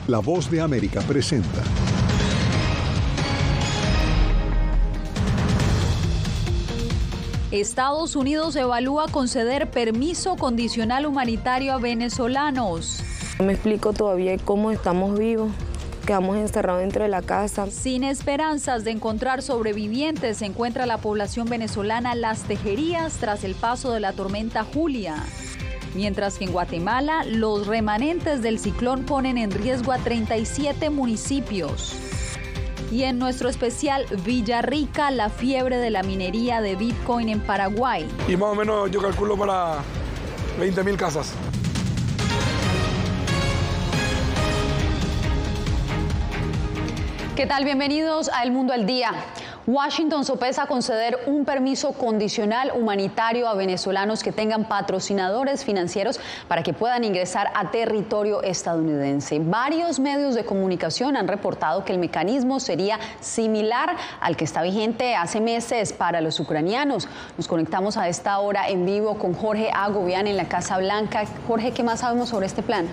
La Voz de América presenta. Estados Unidos evalúa conceder permiso condicional humanitario a venezolanos. No me explico todavía cómo estamos vivos. Quedamos encerrados dentro de la casa. Sin esperanzas de encontrar sobrevivientes, se encuentra la población venezolana Las Tejerías tras el paso de la tormenta Julia. Mientras que en Guatemala, los remanentes del ciclón ponen en riesgo a 37 municipios. Y en nuestro especial Villarrica, la fiebre de la minería de Bitcoin en Paraguay. Y más o menos yo calculo para 20.000 casas. ¿Qué tal? Bienvenidos a El Mundo al Día. Washington sopesa conceder un permiso condicional humanitario a venezolanos que tengan patrocinadores financieros para que puedan ingresar a territorio estadounidense. Varios medios de comunicación han reportado que el mecanismo sería similar al que está vigente hace meses para los ucranianos. Nos conectamos a esta hora en vivo con Jorge Agobián en la Casa Blanca. Jorge, ¿qué más sabemos sobre este plan?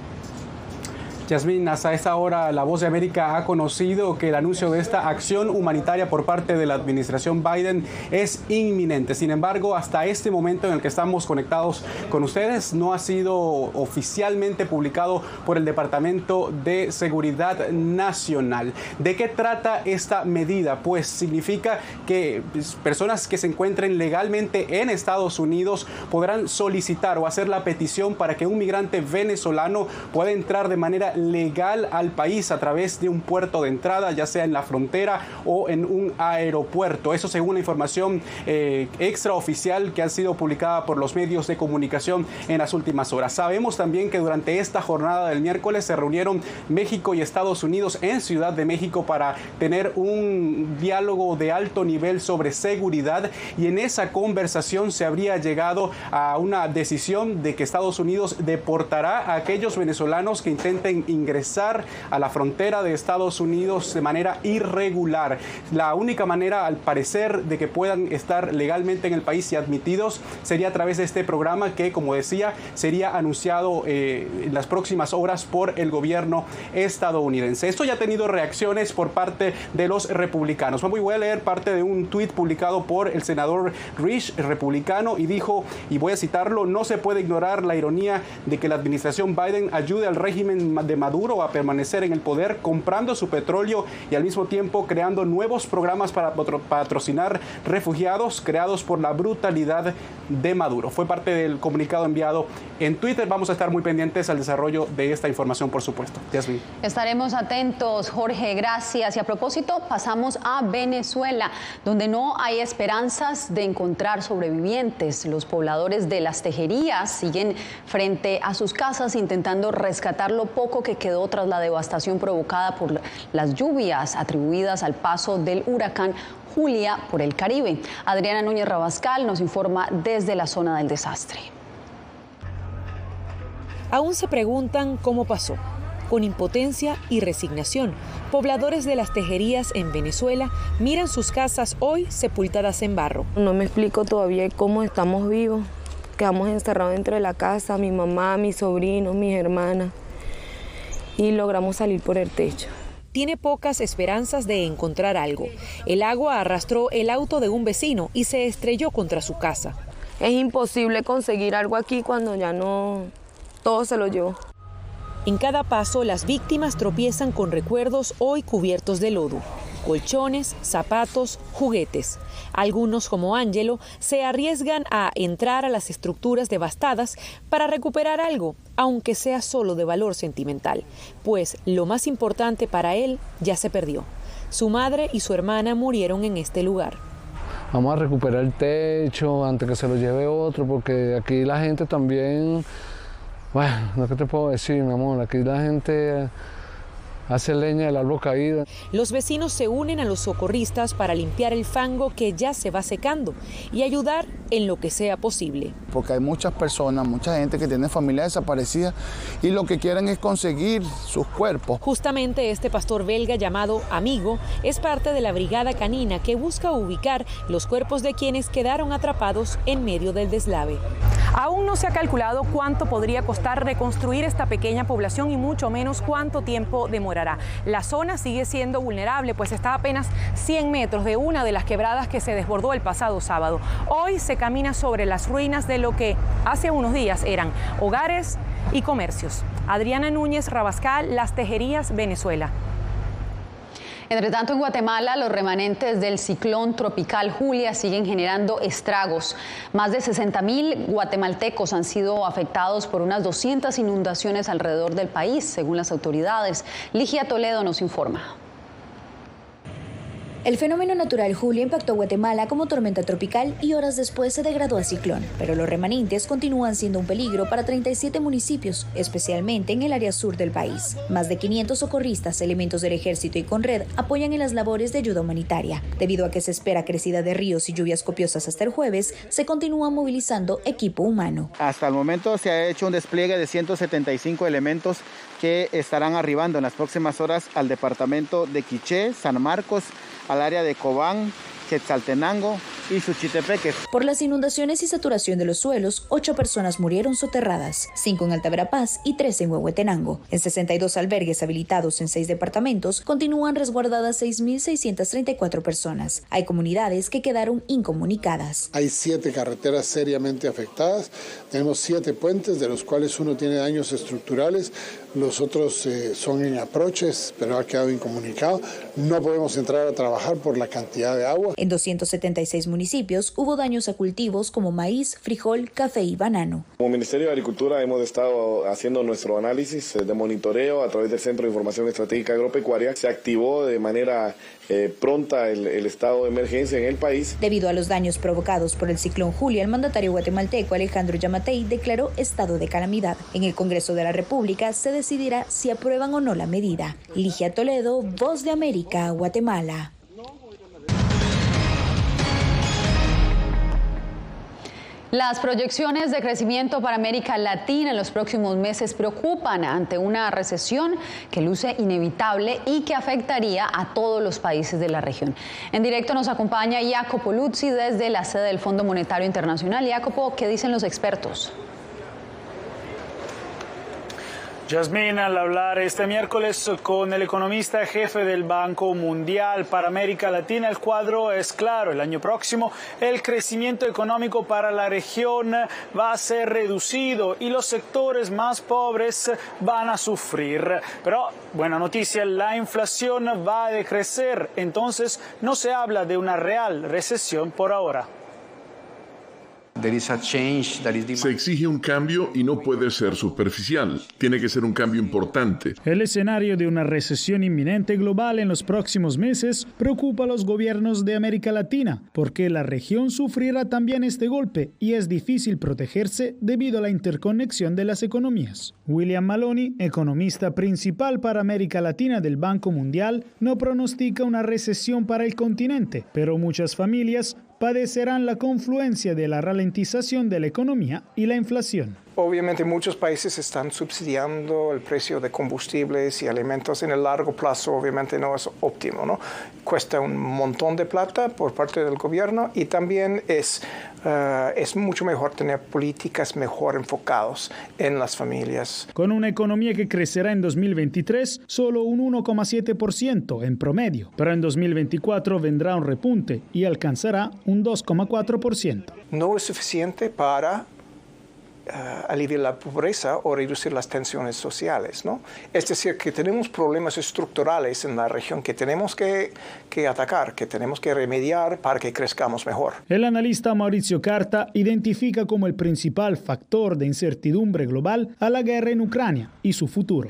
Yasmín, hasta esta hora La Voz de América ha conocido que el anuncio de esta acción humanitaria por parte de la administración Biden es inminente. Sin embargo, hasta este momento en el que estamos conectados con ustedes, no ha sido oficialmente publicado por el Departamento de Seguridad Nacional. ¿De qué trata esta medida? Pues significa que personas que se encuentren legalmente en Estados Unidos podrán solicitar o hacer la petición para que un migrante venezolano pueda entrar de manera legal al país a través de un puerto de entrada, ya sea en la frontera o en un aeropuerto. Eso según la información extraoficial que ha sido publicada por los medios de comunicación en las últimas horas. Sabemos también que durante esta jornada del miércoles se reunieron México y Estados Unidos en Ciudad de México para tener un diálogo de alto nivel sobre seguridad, y en esa conversación se habría llegado a una decisión de que Estados Unidos deportará a aquellos venezolanos que intenten ingresar a la frontera de Estados Unidos de manera irregular. La única manera, al parecer, de que puedan estar legalmente en el país y admitidos sería a través de este programa que, como decía, sería anunciado en las próximas horas por el gobierno estadounidense. Esto ya ha tenido reacciones por parte de los republicanos. Voy a leer parte de un tuit publicado por el senador Risch, republicano, y dijo, y voy a citarlo: "No se puede ignorar la ironía de que la administración Biden ayude al régimen de Maduro a permanecer en el poder, comprando su petróleo y al mismo tiempo creando nuevos programas para patrocinar refugiados creados por la brutalidad de Maduro". Fue parte del comunicado enviado en Twitter. Vamos a estar muy pendientes al desarrollo de esta información, por supuesto. Yasmín. Estaremos atentos, Jorge, gracias. Y a propósito, pasamos a Venezuela, donde no hay esperanzas de encontrar sobrevivientes. Los pobladores de Las Tejerías siguen frente a sus casas intentando rescatar lo poco que quedó tras la devastación provocada por las lluvias atribuidas al paso del huracán Julia por el Caribe. Adriana Núñez Rabascal nos informa desde la zona del desastre. Aún se preguntan cómo pasó. Con impotencia y resignación, pobladores de Las Tejerías en Venezuela miran sus casas hoy sepultadas en barro. No me explico todavía cómo estamos vivos. Quedamos encerrados dentro de la casa, mi mamá, mis sobrinos, mis hermanas, y logramos salir por el techo. Tiene pocas esperanzas de encontrar algo. El agua arrastró el auto de un vecino y se estrelló contra su casa. Es imposible conseguir algo aquí cuando ya no, todo se lo llevó. En cada paso, las víctimas tropiezan con recuerdos hoy cubiertos de lodo. Colchones, zapatos, juguetes. Algunos, como Ángelo, se arriesgan a entrar a las estructuras devastadas para recuperar algo, aunque sea solo de valor sentimental, pues lo más importante para él ya se perdió. Su madre y su hermana murieron en este lugar. Vamos a recuperar el techo antes que se lo lleve otro, porque aquí la gente también, bueno, no sé qué te puedo decir, mi amor, aquí la gente hace leña del árbol caído. Los vecinos se unen a los socorristas para limpiar el fango que ya se va secando y ayudar en lo que sea posible. Porque hay muchas personas, mucha gente que tiene familia desaparecida y lo que quieren es conseguir sus cuerpos. Justamente este pastor belga llamado Amigo es parte de la brigada canina que busca ubicar los cuerpos de quienes quedaron atrapados en medio del deslave. Aún no se ha calculado cuánto podría costar reconstruir esta pequeña población y mucho menos cuánto tiempo demorará. La zona sigue siendo vulnerable, pues está a apenas 100 metros de una de las quebradas que se desbordó el pasado sábado. Hoy se camina sobre las ruinas de lo que hace unos días eran hogares y comercios. Adriana Núñez Rabascal, Las Tejerías, Venezuela. Entre tanto, en Guatemala, los remanentes del ciclón tropical Julia siguen generando estragos. Más de 60.000 guatemaltecos han sido afectados por unas 200 inundaciones alrededor del país, según las autoridades. Ligia Toledo nos informa. El fenómeno natural Julia impactó a Guatemala como tormenta tropical y horas después se degradó a ciclón, pero los remanentes continúan siendo un peligro para 37 municipios, especialmente en el área sur del país. Más de 500 socorristas, elementos del ejército y Conred apoyan en las labores de ayuda humanitaria. Debido a que se espera crecida de ríos y lluvias copiosas hasta el jueves, se continúa movilizando equipo humano. Hasta el momento se ha hecho un despliegue de 175 elementos que estarán arribando en las próximas horas al departamento de Quiché, San Marcos, al área de Cobán, Quetzaltenango y Suchitepeque. Por las inundaciones y saturación de los suelos, 8 personas murieron soterradas, 5 en Alta Verapaz y 3 en Huehuetenango. En 62 albergues habilitados en 6 departamentos, continúan resguardadas 6.634 personas. Hay comunidades que quedaron incomunicadas. Hay 7 carreteras seriamente afectadas, tenemos 7 puentes, de los cuales uno tiene daños estructurales, los otros son en aproches, pero ha quedado incomunicado. No podemos entrar a trabajar por la cantidad de agua. En 276 municipios hubo daños a cultivos como maíz, frijol, café y banano. Como Ministerio de Agricultura hemos estado haciendo nuestro análisis de monitoreo a través del Centro de Información Estratégica Agropecuaria. Se activó de manera pronta el estado de emergencia en el país. Debido a los daños provocados por el ciclón Julia, el mandatario guatemalteco Alejandro Yamatei declaró estado de calamidad. En el Congreso de la República se decidirá si aprueban o no la medida. Ligia Toledo, Voz de América, Guatemala. Las proyecciones de crecimiento para América Latina en los próximos meses preocupan ante una recesión que luce inevitable y que afectaría a todos los países de la región. En directo nos acompaña Jacopo Luzzi desde la sede del Fondo Monetario Internacional. Jacopo, ¿qué dicen los expertos? Yasmín, al hablar este miércoles con el economista jefe del Banco Mundial para América Latina, el cuadro es claro. El año próximo el crecimiento económico para la región va a ser reducido y los sectores más pobres van a sufrir. Pero, buena noticia, la inflación va a decrecer, entonces no se habla de una real recesión por ahora. Se exige un cambio y no puede ser superficial. Tiene que ser un cambio importante. El escenario de una recesión inminente global en los próximos meses preocupa a los gobiernos de América Latina, porque la región sufrirá también este golpe y es difícil protegerse debido a la interconexión de las economías. William Maloney, economista principal para América Latina del Banco Mundial, no pronostica una recesión para el continente, pero muchas familias padecerán la confluencia de la ralentización de la economía y la inflación. Obviamente muchos países están subsidiando el precio de combustibles y alimentos en el largo plazo, obviamente no es óptimo, ¿no? Cuesta un montón de plata por parte del gobierno y también es mucho mejor tener políticas mejor enfocadas en las familias. Con una economía que crecerá en 2023 solo un 1,7% en promedio, pero en 2024 vendrá un repunte y alcanzará un 2,4%. No es suficiente para aliviar la pobreza o reducir las tensiones sociales, ¿no? Es decir, que tenemos problemas estructurales en la región que tenemos que atacar, que tenemos que remediar para que crezcamos mejor. El analista Mauricio Carta identifica como el principal factor de incertidumbre global a la guerra en Ucrania y su futuro.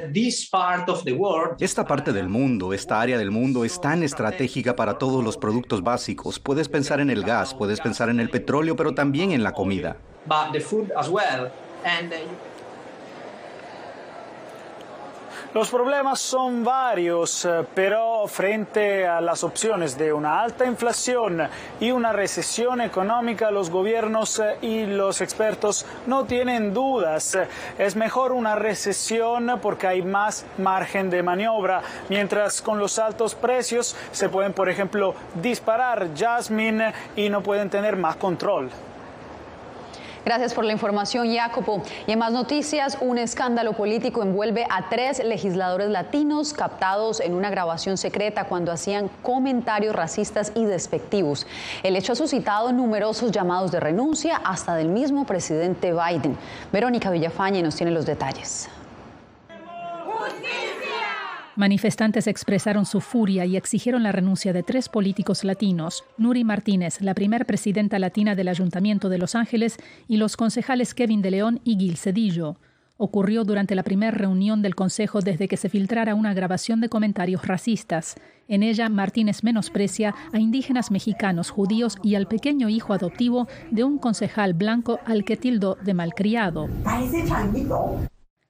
Esta parte del mundo, esta área del mundo es tan estratégica para todos los productos básicos. Puedes pensar en el gas, puedes pensar en el petróleo, pero también en la comida. Los problemas son varios, pero frente a las opciones de una alta inflación y una recesión económica, los gobiernos y los expertos no tienen dudas. Es mejor una recesión porque hay más margen de maniobra, mientras con los altos precios se pueden, por ejemplo, disparar, Jasmine, y no pueden tener más control. Gracias por la información, Jacopo. Y en más noticias, un escándalo político envuelve a 3 legisladores latinos captados en una grabación secreta cuando hacían comentarios racistas y despectivos. El hecho ha suscitado numerosos llamados de renuncia, hasta del mismo presidente Biden. Verónica Villafañe nos tiene los detalles. Manifestantes expresaron su furia y exigieron la renuncia de 3 políticos latinos: Nury Martínez, la primer presidenta latina del Ayuntamiento de Los Ángeles, y los concejales Kevin de León y Gil Cedillo. Ocurrió durante la primera reunión del Consejo desde que se filtrara una grabación de comentarios racistas. En ella, Martínez menosprecia a indígenas mexicanos, judíos y al pequeño hijo adoptivo de un concejal blanco al que tildó de malcriado.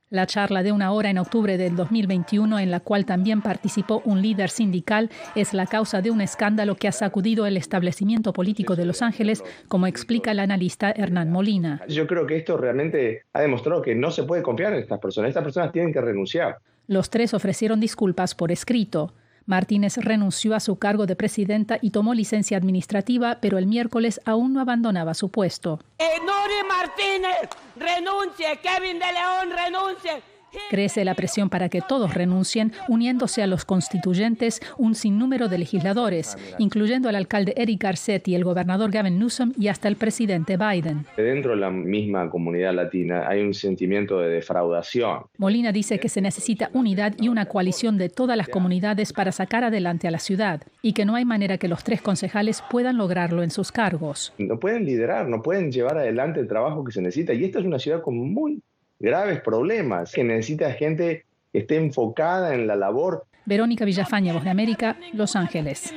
La charla de 1 hora en octubre del 2021, en la cual también participó un líder sindical, es la causa de un escándalo que ha sacudido el establecimiento político de Los Ángeles, como explica el analista Hernán Molina. Yo creo que esto realmente ha demostrado que no se puede confiar en estas personas. Estas personas tienen que renunciar. Los 3 ofrecieron disculpas por escrito. Martínez renunció a su cargo de presidenta y tomó licencia administrativa, pero el miércoles aún no abandonaba su puesto. Nury Martínez, renuncie. Kevin de León, renuncie. Crece la presión para que todos renuncien, uniéndose a los constituyentes un sinnúmero de legisladores, incluyendo al alcalde Eric Garcetti, el gobernador Gavin Newsom y hasta el presidente Biden. Dentro de la misma comunidad latina hay un sentimiento de defraudación. Molina dice que se necesita unidad y una coalición de todas las comunidades para sacar adelante a la ciudad, y que no hay manera que los 3 concejales puedan lograrlo en sus cargos. No pueden liderar, no pueden llevar adelante el trabajo que se necesita, y esta es una ciudad con muy graves problemas, que necesita gente que esté enfocada en la labor. Verónica Villafañe, Voz de América, Los Ángeles.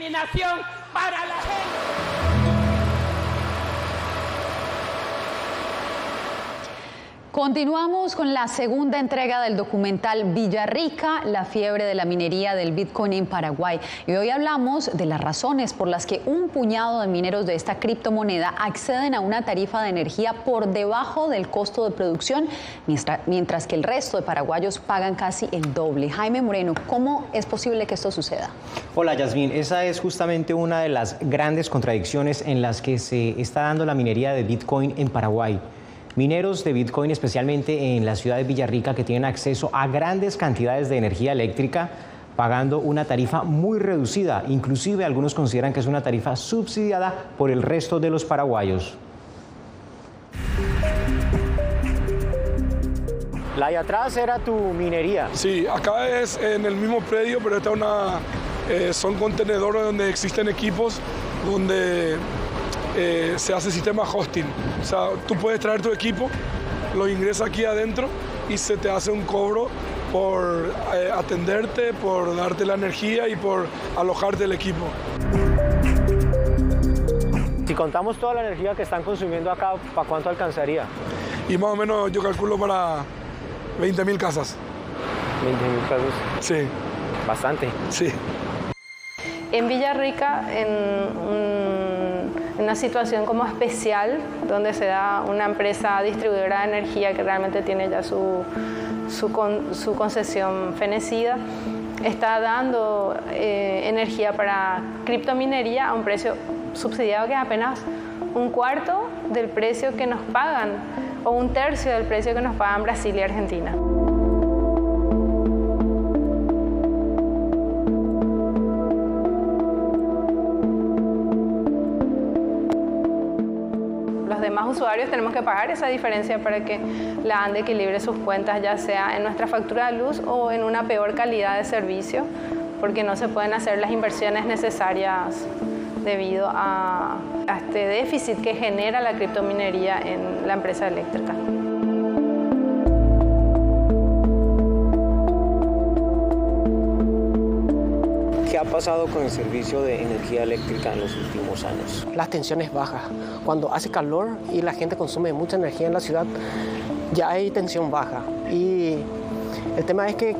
Continuamos con la segunda entrega del documental Villarrica, la fiebre de la minería del Bitcoin en Paraguay. Y hoy hablamos de las razones por las que un puñado de mineros de esta criptomoneda acceden a una tarifa de energía por debajo del costo de producción, mientras que el resto de paraguayos pagan casi el doble. Jaime Moreno, ¿cómo es posible que esto suceda? Hola, Yasmín. Esa es justamente una de las grandes contradicciones en las que se está dando la minería de Bitcoin en Paraguay. Mineros de Bitcoin, especialmente en la ciudad de Villarrica, que tienen acceso a grandes cantidades de energía eléctrica, pagando una tarifa muy reducida. Inclusive algunos consideran que es una tarifa subsidiada por el resto de los paraguayos. La de atrás era tu minería. Sí, acá es en el mismo predio, pero esta son contenedores donde existen equipos donde se hace sistema hosting. O sea, tú puedes traer tu equipo, lo ingresas aquí adentro y se te hace un cobro por atenderte, por darte la energía y por alojarte el equipo. Si contamos toda la energía que están consumiendo acá, ¿para cuánto alcanzaría? Y más o menos yo calculo para 20.000 casas. ¿20.000 casas? Sí. Bastante. Sí. En Villarrica, en una situación como especial, donde se da una empresa distribuidora de energía que realmente tiene ya su concesión fenecida, está dando energía para criptominería a un precio subsidiado que es apenas 1/4 del precio que nos pagan, o 1/3 del precio que nos pagan Brasil y Argentina. Demás usuarios tenemos que pagar esa diferencia para que la ANDE equilibre sus cuentas, ya sea en nuestra factura de luz o en una peor calidad de servicio, porque no se pueden hacer las inversiones necesarias debido a este déficit que genera la criptominería en la empresa eléctrica. ¿Qué ha pasado con el servicio de energía eléctrica en los últimos años? La tensión es baja. Cuando hace calor y la gente consume mucha energía en la ciudad, ya hay tensión baja. Y el tema es que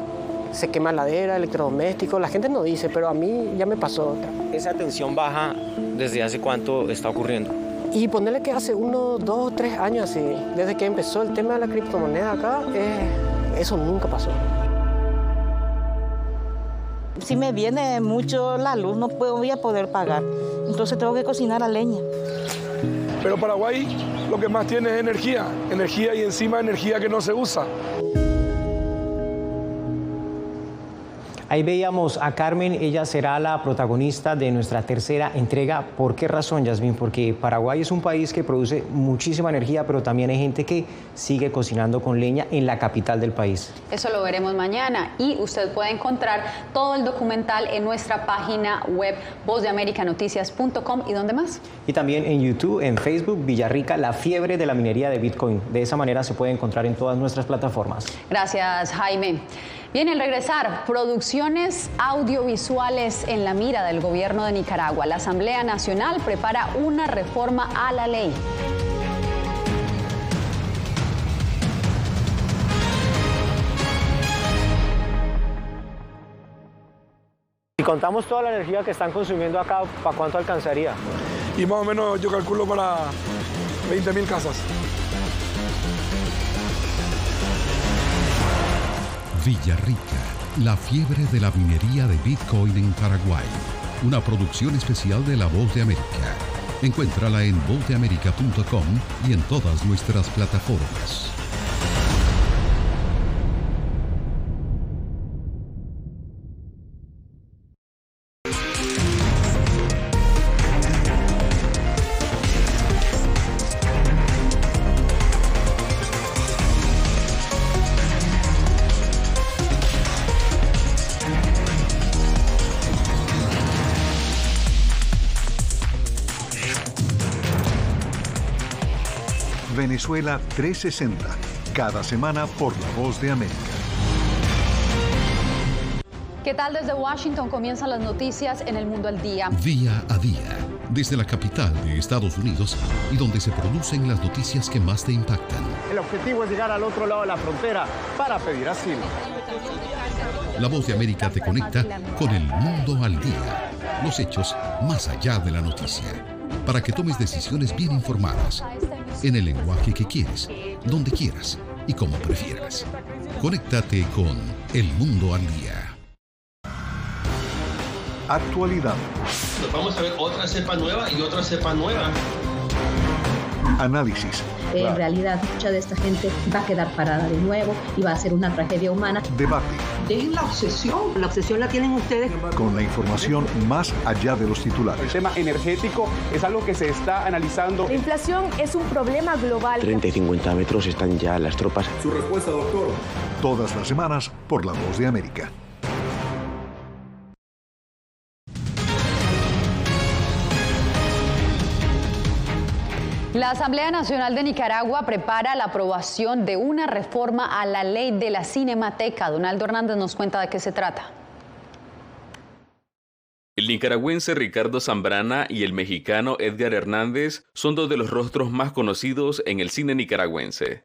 se quema ladera, electrodomésticos. La gente no dice, pero a mí ya me pasó. ¿Esa tensión baja desde hace cuánto está ocurriendo? Y ponerle que hace 1, 2, 3 años así, desde que empezó el tema de la criptomoneda acá, eso nunca pasó. Si me viene mucho la luz, no voy a poder pagar. Entonces tengo que cocinar a leña. Pero Paraguay lo que más tiene es energía y encima energía que no se usa. Ahí veíamos a Carmen, ella será la protagonista de nuestra tercera entrega. ¿Por qué razón, Yasmín? Porque Paraguay es un país que produce muchísima energía, pero también hay gente que sigue cocinando con leña en la capital del país. Eso lo veremos mañana y usted puede encontrar todo el documental en nuestra página web vozdeamericanoticias.com y ¿dónde más? Y también en YouTube, en Facebook, Villarrica, la fiebre de la minería de Bitcoin. De esa manera se puede encontrar en todas nuestras plataformas. Gracias, Jaime. Bien, al regresar, producciones audiovisuales en la mira del gobierno de Nicaragua. La Asamblea Nacional prepara una reforma a la ley. Si contamos toda la energía que están consumiendo acá, ¿para cuánto alcanzaría? Y más o menos yo calculo para 20.000 casas. Villarrica, la fiebre de la minería de Bitcoin en Paraguay. Una producción especial de La Voz de América. Encuéntrala en vozdeamerica.com y en todas nuestras plataformas. Venezuela 360, cada semana por La Voz de América. ¿Qué tal? Desde Washington comienzan las noticias en El Mundo al Día. Día a día, desde la capital de Estados Unidos y donde se producen las noticias que más te impactan. El objetivo es llegar al otro lado de la frontera para pedir asilo. La Voz de América te conecta con El Mundo al Día. Los hechos más allá de la noticia. Para que tomes decisiones bien informadas. En el lenguaje que quieres, donde quieras y como prefieras. Conéctate con El Mundo al Día. Actualidad. Vamos a ver otra cepa nueva y otra cepa nueva. Análisis. En realidad, mucha de esta gente va a quedar parada de nuevo y va a ser una tragedia humana. Debate. Dejen la obsesión. La obsesión la tienen ustedes. Con la información más allá de los titulares. El tema energético es algo que se está analizando. La inflación es un problema global. 30 y 50 metros están ya las tropas. Su respuesta, doctor. Todas las semanas por La Voz de América. La Asamblea Nacional de Nicaragua prepara la aprobación de una reforma a la ley de la Cinemateca. Donaldo Hernández nos cuenta de qué se trata. El nicaragüense Ricardo Zambrana y el mexicano Edgar Hernández son dos de los rostros más conocidos en el cine nicaragüense.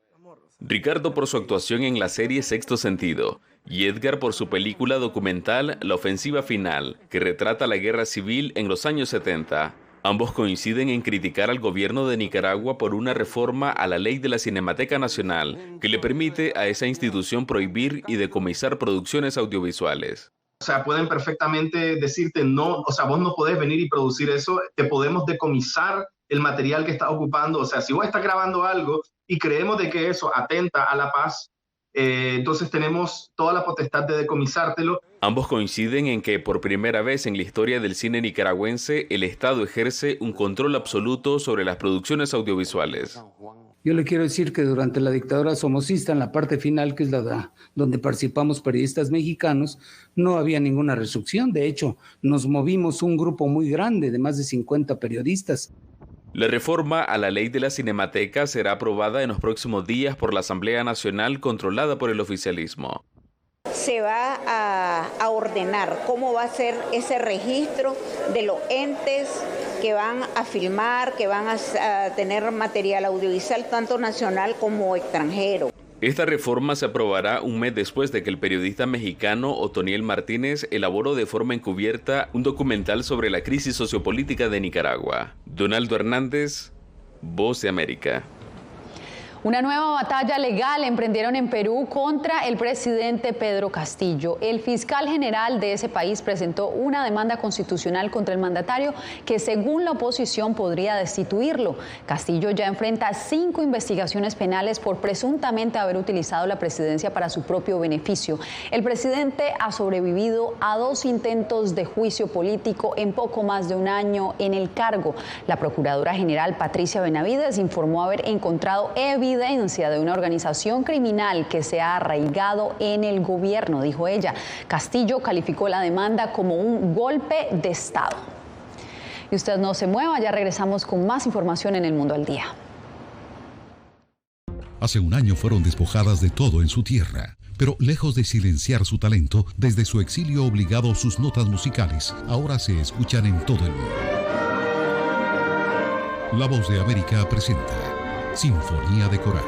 Ricardo por su actuación en la serie Sexto Sentido y Edgar por su película documental La Ofensiva Final, que retrata la guerra civil en los años 70. Ambos coinciden en criticar al gobierno de Nicaragua por una reforma a la ley de la Cinemateca Nacional que le permite a esa institución prohibir y decomisar producciones audiovisuales. O sea, pueden perfectamente decirte no, o sea, vos no podés venir y producir eso, te podemos decomisar el material que estás ocupando. O sea, si vos estás grabando algo y creemos de que eso atenta a la paz, entonces tenemos toda la potestad de decomisártelo. Ambos coinciden en que por primera vez en la historia del cine nicaragüense el Estado ejerce un control absoluto sobre las producciones audiovisuales. Yo le quiero decir que durante la dictadura somocista, en la parte final, que es la donde participamos periodistas mexicanos, no había ninguna restricción. De hecho, nos movimos un grupo muy grande de más de 50 periodistas. La reforma a la ley de la Cinemateca será aprobada en los próximos días por la Asamblea Nacional controlada por el oficialismo. Se va a ordenar cómo va a ser ese registro de los entes que van a filmar, que van a tener material audiovisual tanto nacional como extranjero. Esta reforma se aprobará un mes después de que el periodista mexicano Otoniel Martínez elaboró de forma encubierta un documental sobre la crisis sociopolítica de Nicaragua. Donaldo Hernández, Voz de América. Una nueva batalla legal emprendieron en Perú contra el presidente Pedro Castillo. El fiscal general de ese país presentó una demanda constitucional contra el mandatario que, según la oposición, podría destituirlo. Castillo ya enfrenta 5 investigaciones penales por presuntamente haber utilizado la presidencia para su propio beneficio. El presidente ha sobrevivido a 2 intentos de juicio político en poco más de un año en el cargo. La procuradora general Patricia Benavides informó haber encontrado evidencia de una organización criminal que se ha arraigado en el gobierno, dijo ella. Castillo calificó la demanda como un golpe de Estado. Y usted no se mueva, ya regresamos con más información en El Mundo al Día. Hace un año fueron despojadas de todo en su tierra, pero lejos de silenciar su talento, desde su exilio obligado sus notas musicales ahora se escuchan en todo el mundo. La Voz de América presenta Sinfonía de Coraje.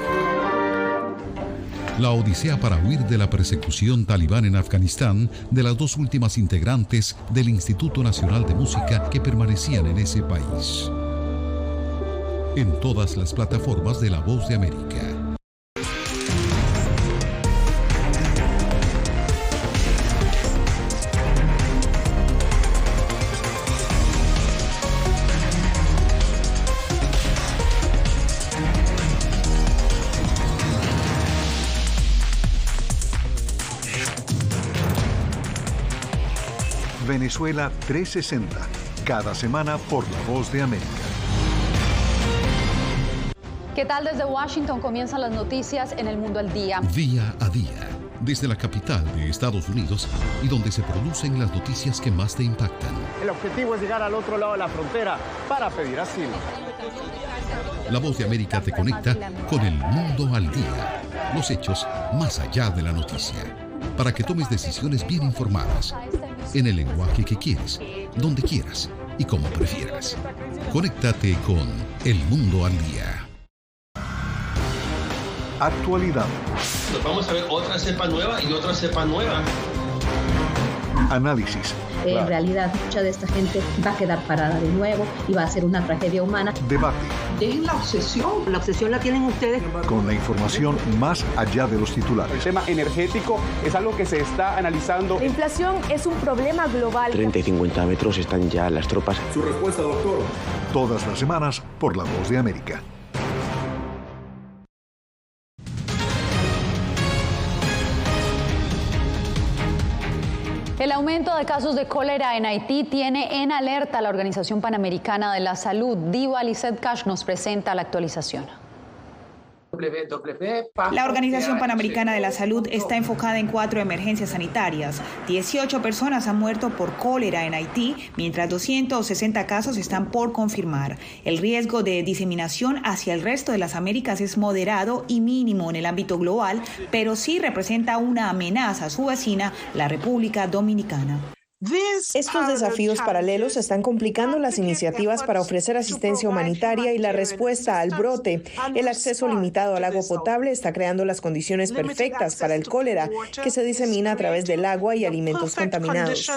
La odisea para huir de la persecución talibán en Afganistán de las 2 últimas integrantes del Instituto Nacional de Música que permanecían en ese país. En todas las plataformas de La Voz de América. Venezuela 360, cada semana por La Voz de América. ¿Qué tal? Desde Washington comienzan las noticias en El Mundo al Día. Día a día, desde la capital de Estados Unidos y donde se producen las noticias que más te impactan. El objetivo es llegar al otro lado de la frontera para pedir asilo. La Voz de América te conecta con El Mundo al Día. Los hechos más allá de la noticia. Para que tomes decisiones bien informadas, en el lenguaje que quieres, donde quieras y como prefieras. Conéctate con El Mundo al Día. Actualidad. Nos vamos a ver otra cepa nueva y otra cepa nueva. Análisis. En realidad, mucha de esta gente va a quedar parada de nuevo y va a ser una tragedia humana. Debate. Dejen la obsesión. La obsesión la tienen ustedes. Con la información más allá de los titulares. El tema energético es algo que se está analizando. La inflación es un problema global. 30 y 50 metros están ya las tropas. Su respuesta, doctor. Todas las semanas por La Voz de América. El aumento de casos de cólera en Haití tiene en alerta a la Organización Panamericana de la Salud. Diva Lizeth Cash nos presenta la actualización. La Organización Panamericana de la Salud está enfocada en 4 emergencias sanitarias. 18 personas han muerto por cólera en Haití, mientras 260 casos están por confirmar. El riesgo de diseminación hacia el resto de las Américas es moderado y mínimo en el ámbito global, pero sí representa una amenaza a su vecina, la República Dominicana. Estos desafíos paralelos están complicando las iniciativas para ofrecer asistencia humanitaria y la respuesta al brote. El acceso limitado al agua potable está creando las condiciones perfectas para el cólera, que se disemina a través del agua y alimentos contaminados.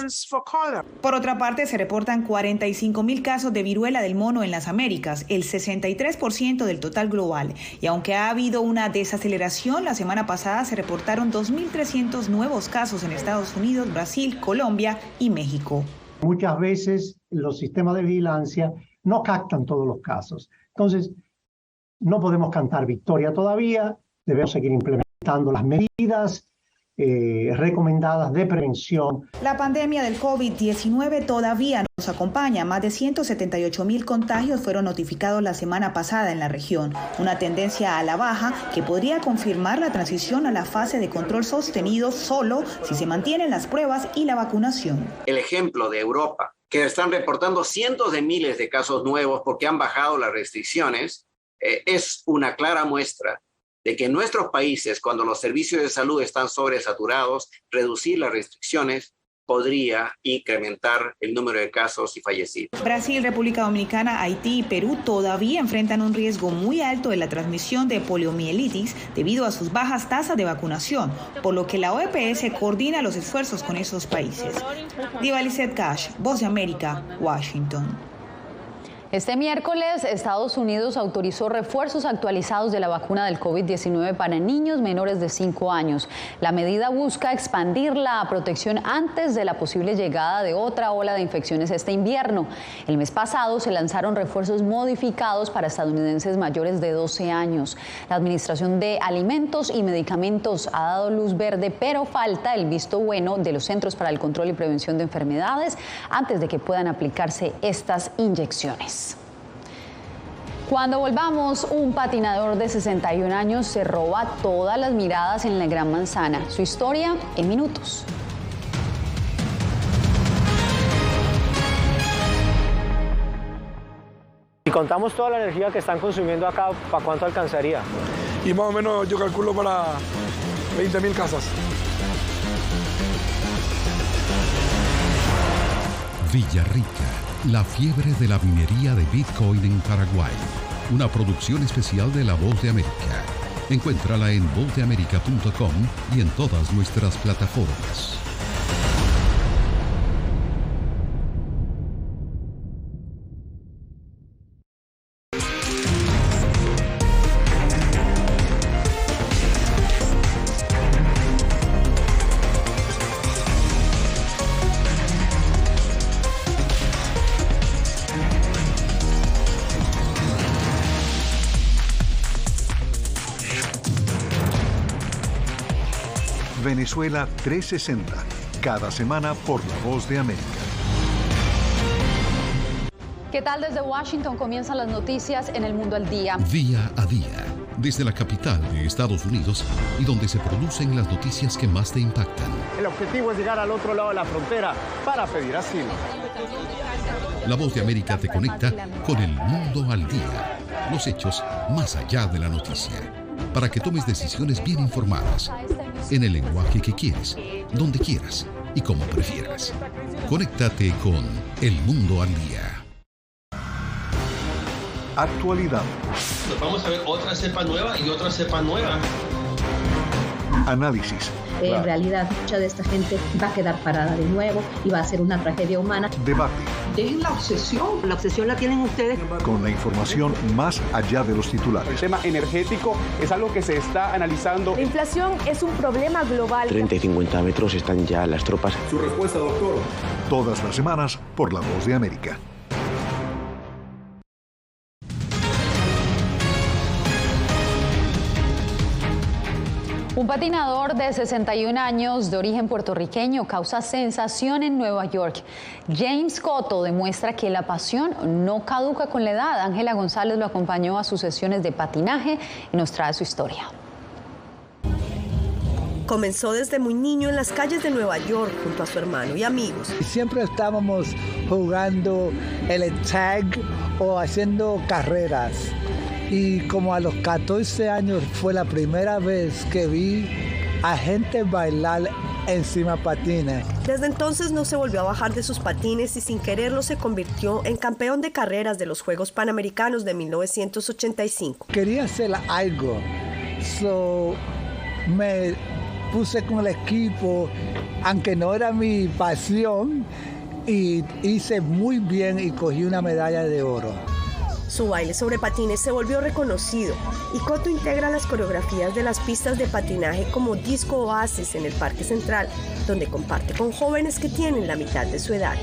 Por otra parte, se reportan 45.000 casos de viruela del mono en las Américas, el 63% del total global. Y aunque ha habido una desaceleración, la semana pasada se reportaron 2.300 nuevos casos en Estados Unidos, Brasil, Colombia y México. Muchas veces los sistemas de vigilancia no captan todos los casos. Entonces, no podemos cantar victoria todavía, debemos seguir implementando las medidas recomendadas de prevención. La pandemia del COVID-19 todavía nos acompaña. Más de 178.000 contagios fueron notificados la semana pasada en la región. Una tendencia a la baja que podría confirmar la transición a la fase de control sostenido solo si se mantienen las pruebas y la vacunación. El ejemplo de Europa, que están reportando cientos de miles de casos nuevos porque han bajado las restricciones, es una clara muestra de que en nuestros países, cuando los servicios de salud están sobresaturados, reducir las restricciones podría incrementar el número de casos y fallecidos. Brasil, República Dominicana, Haití y Perú todavía enfrentan un riesgo muy alto de la transmisión de poliomielitis debido a sus bajas tasas de vacunación, por lo que la OPS coordina los esfuerzos con esos países. Diva Lizeth Cash, Voz de América, Washington. Este miércoles, Estados Unidos autorizó refuerzos actualizados de la vacuna del COVID-19 para niños menores de 5 años. La medida busca expandir la protección antes de la posible llegada de otra ola de infecciones este invierno. El mes pasado se lanzaron refuerzos modificados para estadounidenses mayores de 12 años. La Administración de Alimentos y Medicamentos ha dado luz verde, pero falta el visto bueno de los Centros para el Control y Prevención de Enfermedades antes de que puedan aplicarse estas inyecciones. Cuando volvamos, un patinador de 61 años se roba todas las miradas en la Gran Manzana. Su historia en minutos. Si contamos toda la energía que están consumiendo acá, ¿para cuánto alcanzaría? Y más o menos yo calculo para 20.000 casas. Villarrica, la fiebre de la minería de Bitcoin en Paraguay. Una producción especial de La Voz de América. Encuéntrala en vozdeamerica.com y en todas nuestras plataformas. Venezuela 360, cada semana por La Voz de América. ¿Qué tal? Desde Washington comienzan las noticias en El Mundo al Día. Día a día, desde la capital de Estados Unidos y donde se producen las noticias que más te impactan. El objetivo es llegar al otro lado de la frontera para pedir asilo. La Voz de América te conecta con El Mundo al Día. Los hechos más allá de la noticia. Para que tomes decisiones bien informadas, en el lenguaje que quieres, donde quieras y como prefieras. Conéctate con El Mundo al Día. Actualidad. Nos vamos a ver otra cepa nueva y otra cepa nueva. Análisis. En realidad, mucha de esta gente va a quedar parada de nuevo y va a ser una tragedia humana. Debate. Dejen la obsesión. La obsesión la tienen ustedes. Con la información más allá de los titulares. El tema energético es algo que se está analizando. La inflación es un problema global. 30 y 50 metros están ya las tropas. Su respuesta, doctor. Todas las semanas por La Voz de América. Un patinador de 61 años de origen puertorriqueño causa sensación en Nueva York. James Cotto demuestra que la pasión no caduca con la edad. Ángela González lo acompañó a sus sesiones de patinaje y nos trae su historia. Comenzó desde muy niño en las calles de Nueva York junto a su hermano y amigos. Siempre estábamos jugando el tag o haciendo carreras. Y como a los 14 años fue la primera vez que vi a gente bailar encima patines. Desde entonces no se volvió a bajar de sus patines y sin quererlo se convirtió en campeón de carreras de los Juegos Panamericanos de 1985. Quería hacer algo, me puse con el equipo, aunque no era mi pasión, y hice muy bien y cogí una medalla de oro. Su baile sobre patines se volvió reconocido y Cotto integra las coreografías de las pistas de patinaje como Disco Oasis en el Parque Central, donde comparte con jóvenes que tienen la mitad de su edad.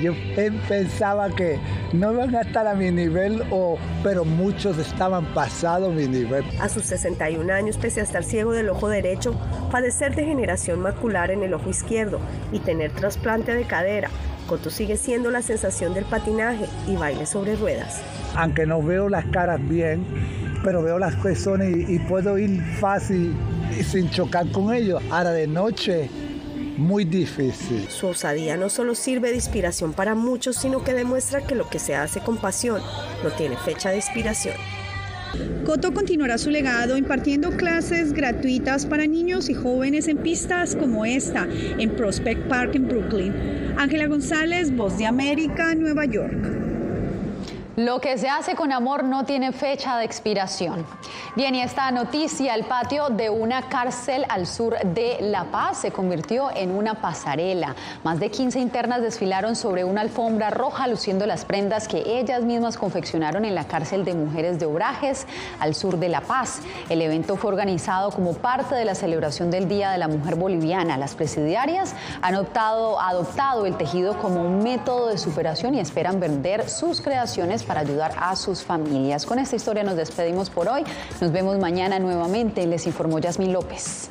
Yo pensaba que no iban a estar a mi nivel, pero muchos estaban pasados mi nivel. A sus 61 años, pese a estar ciego del ojo derecho, padecer degeneración macular en el ojo izquierdo y tener trasplante de cadera, Cotto sigue siendo la sensación del patinaje y baile sobre ruedas. Aunque no veo las caras bien, pero veo las personas y puedo ir fácil y sin chocar con ellos. Ahora de noche, muy difícil. Su osadía no solo sirve de inspiración para muchos, sino que demuestra que lo que se hace con pasión no tiene fecha de expiración. Cotto continuará su legado impartiendo clases gratuitas para niños y jóvenes en pistas como esta, en Prospect Park en Brooklyn. Ángela González, Voz de América, Nueva York. Lo que se hace con amor no tiene fecha de expiración. Bien, y esta noticia, el patio de una cárcel al sur de La Paz se convirtió en una pasarela. Más de 15 internas desfilaron sobre una alfombra roja luciendo las prendas que ellas mismas confeccionaron en la cárcel de mujeres de Obrajes al sur de La Paz. El evento fue organizado como parte de la celebración del Día de la Mujer Boliviana. Las presidiarias han adoptado el tejido como un método de superación y esperan vender sus creaciones para ayudar a sus familias. Con esta historia nos despedimos por hoy. Nos vemos mañana nuevamente. Les informó Yasmín López.